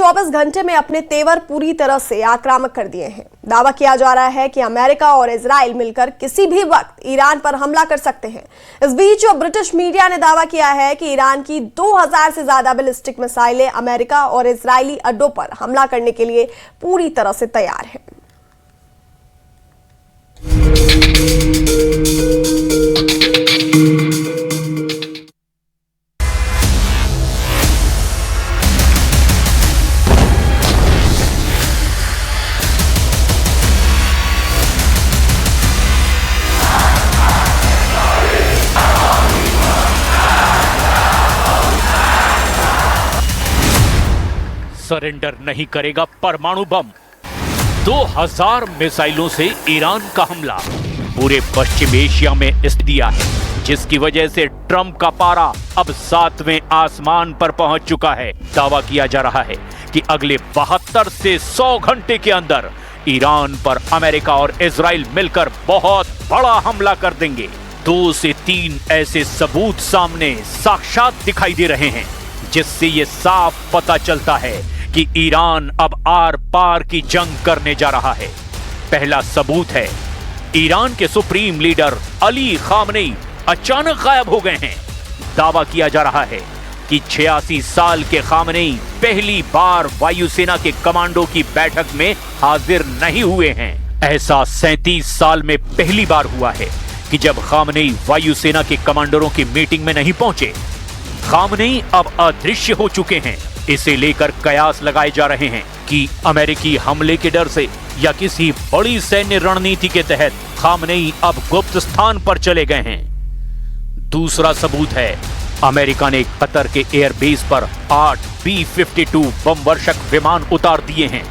24 घंटे में अपने तेवर पूरी तरह से आक्रामक कर दिए हैं। दावा किया जा रहा है कि अमेरिका और इजराइल मिलकर किसी भी वक्त ईरान पर हमला कर सकते हैं। इस बीच ब्रिटिश मीडिया ने दावा किया है कि ईरान की 2000 से ज्यादा बैलिस्टिक मिसाइलें अमेरिका और इजरायली अड्डों पर हमला करने के लिए पूरी तरह से तैयार हैं। सरेंडर नहीं करेगा परमाणु बम। 2000 मिसाइलों से ईरान का हमला पूरे पश्चिम एशिया में स्थिति दिया है, जिसकी वजह से ट्रंप का पारा अब 7वें आसमान पर पहुंच चुका है। दावा किया जा रहा है कि अगले 72 से 100 घंटे के अंदर ईरान पर अमेरिका और इजराइल मिलकर बहुत बड़ा हमला कर देंगे। 2 से 3 ऐसे सबूत सामने साक्षात दिखाई दे रहे हैं, जिससे ये साफ पता चलता है कि ईरान अब आर पार की जंग करने जा रहा है। पहला सबूत है, ईरान के सुप्रीम लीडर अली खामनेई अचानक गायब हो गए हैं। दावा किया जा रहा है कि 86 साल के खामनेई पहली बार वायुसेना के कमांडो की बैठक में हाजिर नहीं हुए हैं। ऐसा 37 साल में पहली बार हुआ है कि जब खामनेई वायुसेना के कमांडरों की मीटिंग में नहीं पहुंचे। खामनेई अब अदृश्य हो चुके हैं। इसे लेकर कयास लगाए जा रहे हैं कि अमेरिकी हमले के डर से या किसी बड़ी सैन्य रणनीति के तहत खामनेई अब गुप्त स्थान पर चले गए हैं। दूसरा सबूत है, अमेरिका ने कतर के एयरबेस पर 8 B-52 बम वर्षक विमान उतार दिए हैं।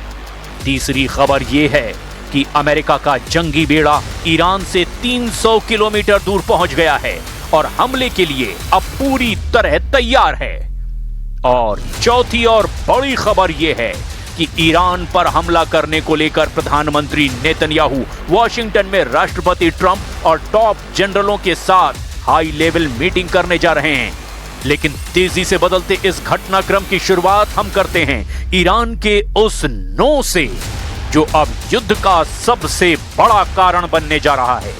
तीसरी खबर यह है कि अमेरिका का जंगी बेड़ा ईरान से 300 किलोमीटर दूर पहुंच गया है और हमले के लिए अब पूरी तरह तैयार है। और चौथी और बड़ी खबर यह है कि ईरान पर हमला करने को लेकर प्रधानमंत्री नेतन्याहू वॉशिंगटन में राष्ट्रपति ट्रंप और टॉप जनरलों के साथ हाई लेवल मीटिंग करने जा रहे हैं। लेकिन तेजी से बदलते इस घटनाक्रम की शुरुआत हम करते हैं ईरान के उस नो से, जो अब युद्ध का सबसे बड़ा कारण बनने जा रहा है।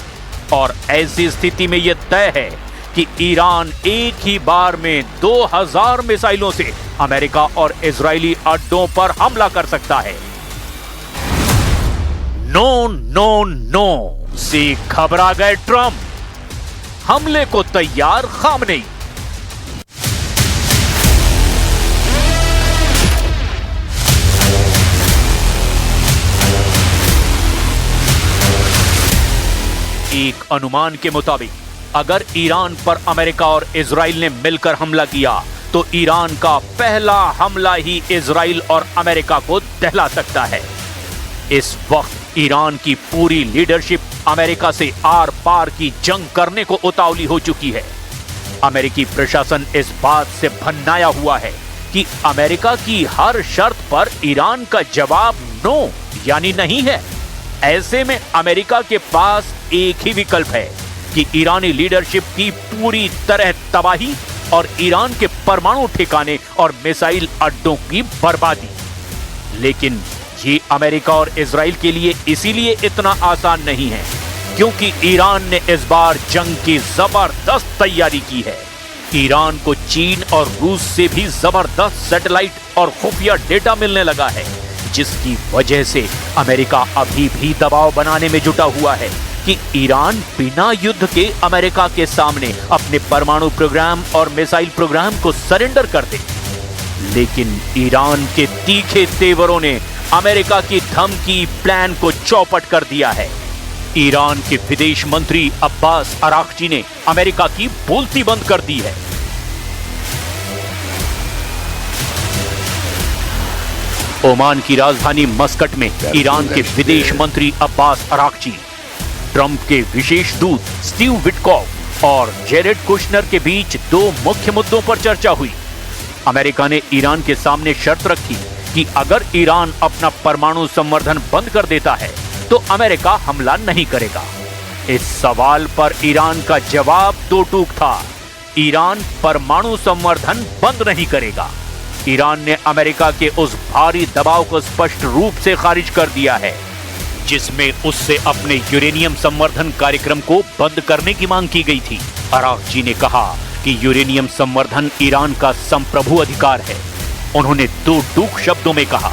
और ऐसी स्थिति में यह तय है कि ईरान एक ही बार में 2000 मिसाइलों से अमेरिका और इजरायली अड्डों पर हमला कर सकता है। नो नो नो से घबरा गए ट्रंप, हमले को तैयार खामनेई। एक अनुमान के मुताबिक अगर ईरान पर अमेरिका और इजराइल ने मिलकर हमला किया तो ईरान का पहला हमला ही इजराइल और अमेरिका को दहला सकता है। इस वक्त ईरान की पूरी लीडरशिप अमेरिका से आर पार की जंग करने को उतावली हो चुकी है। अमेरिकी प्रशासन इस बात से भन्नाया हुआ है कि अमेरिका की हर शर्त पर ईरान का जवाब नो यानी नहीं है। ऐसे में अमेरिका के पास एक ही विकल्प है कि ईरानी लीडरशिप की पूरी तरह तबाही और ईरान के परमाणु ठिकाने और मिसाइल अड्डों की बर्बादी। लेकिन ये अमेरिका और इजराइल के लिए इसीलिए इतना आसान नहीं है क्योंकि ईरान ने इस बार जंग की जबरदस्त तैयारी की है। ईरान को चीन और रूस से भी जबरदस्त सैटेलाइट और खुफिया डेटा मिलने लगा है, जिसकी वजह से अमेरिका अभी भी दबाव बनाने में जुटा हुआ है कि ईरान बिना युद्ध के अमेरिका के सामने अपने परमाणु प्रोग्राम और मिसाइल प्रोग्राम को सरेंडर कर दे। लेकिन ईरान के तीखे तेवरों ने अमेरिका की धमकी प्लान को चौपट कर दिया है। ईरान के विदेश मंत्री अब्बास अराक्ची ने अमेरिका की बोलती बंद कर दी है। ओमान की राजधानी मस्कट में ईरान के विदेश मंत्री अब्बास अराक्ची, ट्रंप के विशेष दूत स्टीव विटकॉफ और जेरेड कुशनर के बीच 2 मुख्य मुद्दों पर चर्चा हुई। अमेरिका ने ईरान के सामने शर्त रखी कि अगर ईरान अपना परमाणु संवर्धन बंद कर देता है तो अमेरिका हमला नहीं करेगा। इस सवाल पर ईरान का जवाब दो टूक था, ईरान परमाणु संवर्धन बंद नहीं करेगा। ईरान ने अमेरिका के उस भारी दबाव को स्पष्ट रूप से खारिज कर दिया है जिसमें उससे अपने यूरेनियम संवर्धन कार्यक्रम को बंद करने की मांग की गई थी। अरागची ने कहा कि यूरेनियम संवर्धन ईरान का संप्रभु अधिकार है। उन्होंने दो टूक शब्दों में कहा,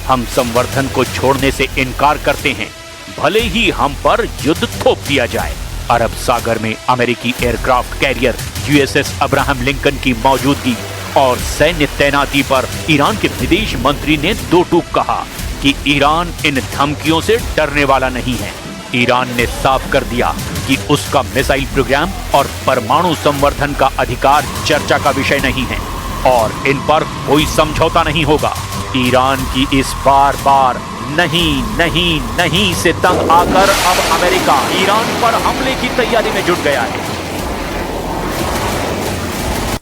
हम संवर्धन को छोड़ने से इनकार करते हैं, भले ही हम पर युद्ध थोप दिया जाए। अरब सागर में अमेरिकी aircraft carrier USS Abraham Lincoln की मौजूदगी और सैन्य तैनाती पर ईरान के विदेश मंत्री ने दो टूक कहा कि ईरान इन धमकियों से डरने वाला नहीं है। ईरान ने साफ कर दिया कि उसका मिसाइल प्रोग्राम और परमाणु संवर्धन का अधिकार चर्चा का विषय नहीं है और इन पर कोई समझौता नहीं होगा। ईरान की इस बार बार नहीं नहीं नहीं से तंग आकर अब अमेरिका ईरान पर हमले की तैयारी में जुट गया है।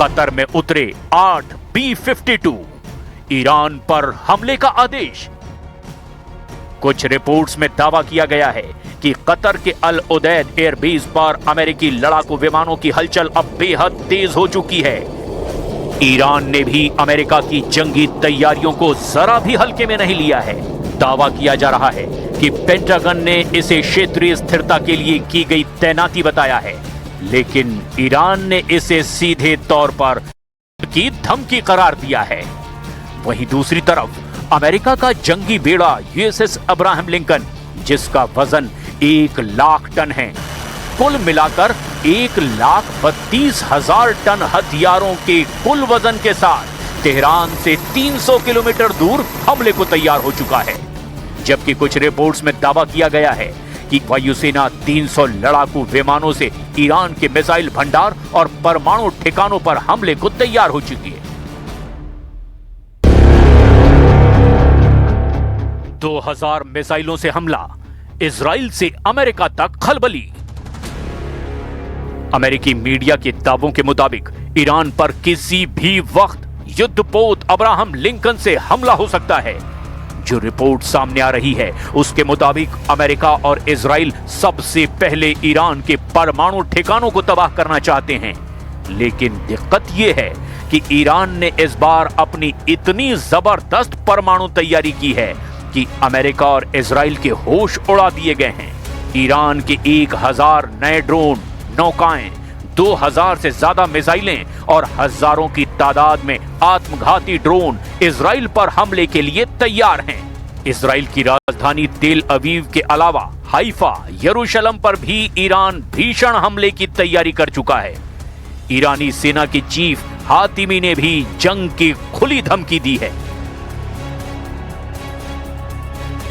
कतर में उतरे 8 B-52 ईरान पर हमले का आदेश। कुछ रिपोर्ट्स में दावा किया गया है कि कतर के अल उदैद एयरबेस पर अमेरिकी लड़ाकू विमानों की हलचल अब बेहद तेज हो चुकी है। ईरान ने भी अमेरिका की जंगी तैयारियों को जरा भी हल्के में नहीं लिया है। दावा किया जा रहा है कि पेंटागन ने इसे क्षेत्रीय स्थिरता के लिए की गई तैनाती बताया है, लेकिन ईरान ने इसे सीधे तौर पर की धमकी करार दिया है। वहीं दूसरी तरफ अमेरिका का जंगी बेड़ा यूएसएस अब्राहम लिंकन, जिसका वजन 1 लाख टन है, कुल मिलाकर 1,32,000 टन हथियारों के कुल वजन के साथ तेहरान से 300 किलोमीटर दूर हमले को तैयार हो चुका है। जबकि कुछ रिपोर्ट्स में दावा किया गया है कि वायुसेना 300 लड़ाकू विमानों से ईरान के मिसाइल भंडार और परमाणु ठिकानों पर हमले को तैयार हो चुकी है। 2000 मिसाइलों से हमला, इजराइल से अमेरिका तक खलबली। अमेरिकी मीडिया के दावों के मुताबिक ईरान पर किसी भी वक्त युद्धपोत अब्राहम लिंकन से हमला हो सकता है। जो रिपोर्ट सामने आ रही है उसके मुताबिक अमेरिका और इजराइल सबसे पहले ईरान के परमाणु ठिकानों को तबाह करना चाहते हैं। लेकिन दिक्कत यह है कि ईरान ने इस बार अपनी इतनी जबरदस्त परमाणु तैयारी की है कि अमेरिका और इजराइल के होश उड़ा दिए गए हैं। ईरान के 1000 नए ड्रोन, नौकाएं, 2000 से ज्यादा मिसाइलें और हजारों की तादाद में आत्मघाती ड्रोन इजराइल पर हमले के लिए तैयार हैं। इजराइल की राजधानी तेल अवीव के अलावा हाइफा, यरूशलेम पर भी ईरान भीषण हमले की तैयारी कर चुका है। ईरानी सेना के चीफ हातिमी ने भी जंग की खुली धमकी दी है।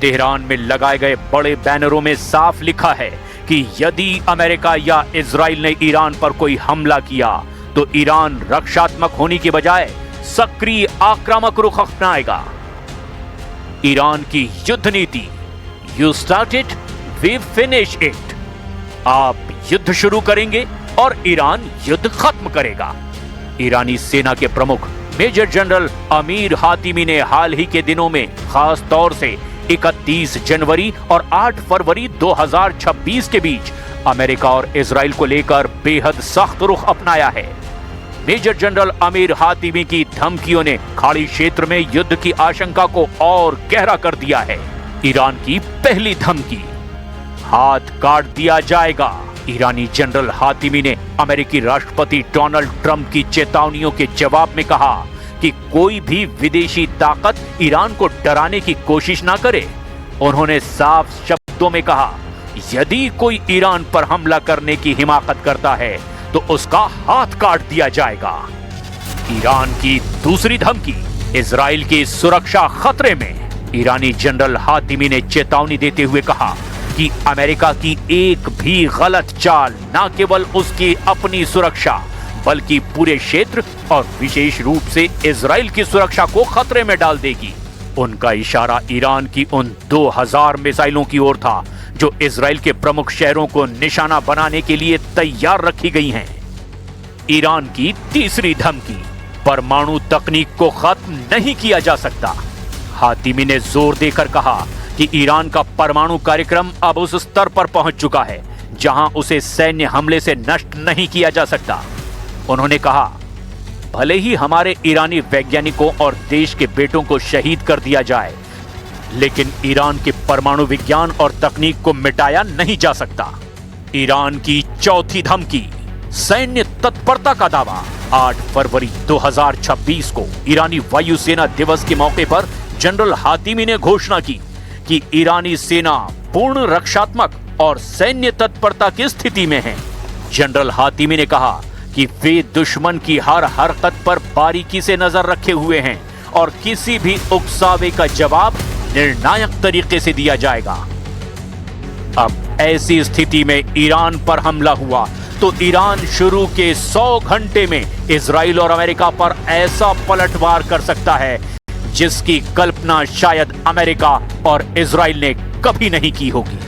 तेहरान में लगाए गए बड़े बैनरों में साफ लिखा है कि यदि अमेरिका या इजराइल ने ईरान पर कोई हमला किया तो ईरान रक्षात्मक होने के बजाय सक्रिय आक्रामक रुख अपनाएगा। ईरान की युद्ध नीति, you start it, we finish it. आप युद्ध शुरू करेंगे और ईरान युद्ध खत्म करेगा। ईरानी सेना के प्रमुख मेजर जनरल अमीर हातिमी ने हाल ही के दिनों में खास तौर से 31 जनवरी और 8 फरवरी 2026 के बीच अमेरिका और इजराइल को लेकर बेहद सख्त रुख अपनाया है। मेजर जनरल अमीर हातिमी की धमकियों ने खाड़ी क्षेत्र में युद्ध की आशंका को और गहरा कर दिया है। ईरान की पहली धमकी, हाथ काट दिया जाएगा। ईरानी जनरल हातिमी ने अमेरिकी राष्ट्रपति डोनाल्ड ट्रंप की चेतावनियों के जवाब में कहा कि कोई भी विदेशी ताकत ईरान को डराने की कोशिश ना करे। उन्होंने साफ शब्दों में कहा, यदि कोई ईरान पर हमला करने की हिमाकत करता है तो उसका हाथ काट दिया जाएगा। ईरान की दूसरी धमकी, इजराइल की सुरक्षा खतरे में। ईरानी जनरल हातिमी ने चेतावनी देते हुए कहा कि अमेरिका की एक भी गलत चाल न केवल उसकी अपनी सुरक्षा बल्कि पूरे क्षेत्र और विशेष रूप से इजराइल की सुरक्षा को खतरे में डाल देगी। उनका इशारा ईरान की उन 2000 मिसाइलों की ओर था जो इजराइल के प्रमुख शहरों को निशाना बनाने के लिए तैयार रखी गई हैं। ईरान की तीसरी धमकी, परमाणु तकनीक को खत्म नहीं किया जा सकता। हातिमी ने जोर देकर कहा कि ईरान का परमाणु कार्यक्रम अब उस स्तर पर पहुंच चुका है जहां उसे सैन्य हमले से नष्ट नहीं किया जा सकता। उन्होंने कहा, भले ही हमारे ईरानी वैज्ञानिकों और देश के बेटों को शहीद कर दिया जाए, लेकिन ईरान के परमाणु विज्ञान और तकनीक को मिटाया नहीं जा सकता। ईरान की चौथी धमकी, सैन्य तत्परता का दावा। 8 फरवरी 2026 को ईरानी वायुसेना दिवस के मौके पर जनरल हातिमी ने घोषणा की कि ईरानी सेना पूर्ण रक्षात्मक और सैन्य तत्परता की स्थिति में है। जनरल हातिमी ने कहा कि वे दुश्मन की हर हरकत पर बारीकी से नजर रखे हुए हैं और किसी भी उकसावे का जवाब निर्णायक तरीके से दिया जाएगा। अब ऐसी स्थिति में ईरान पर हमला हुआ तो ईरान शुरू के 100 घंटे में इजराइल और अमेरिका पर ऐसा पलटवार कर सकता है जिसकी कल्पना शायद अमेरिका और इजराइल ने कभी नहीं की होगी।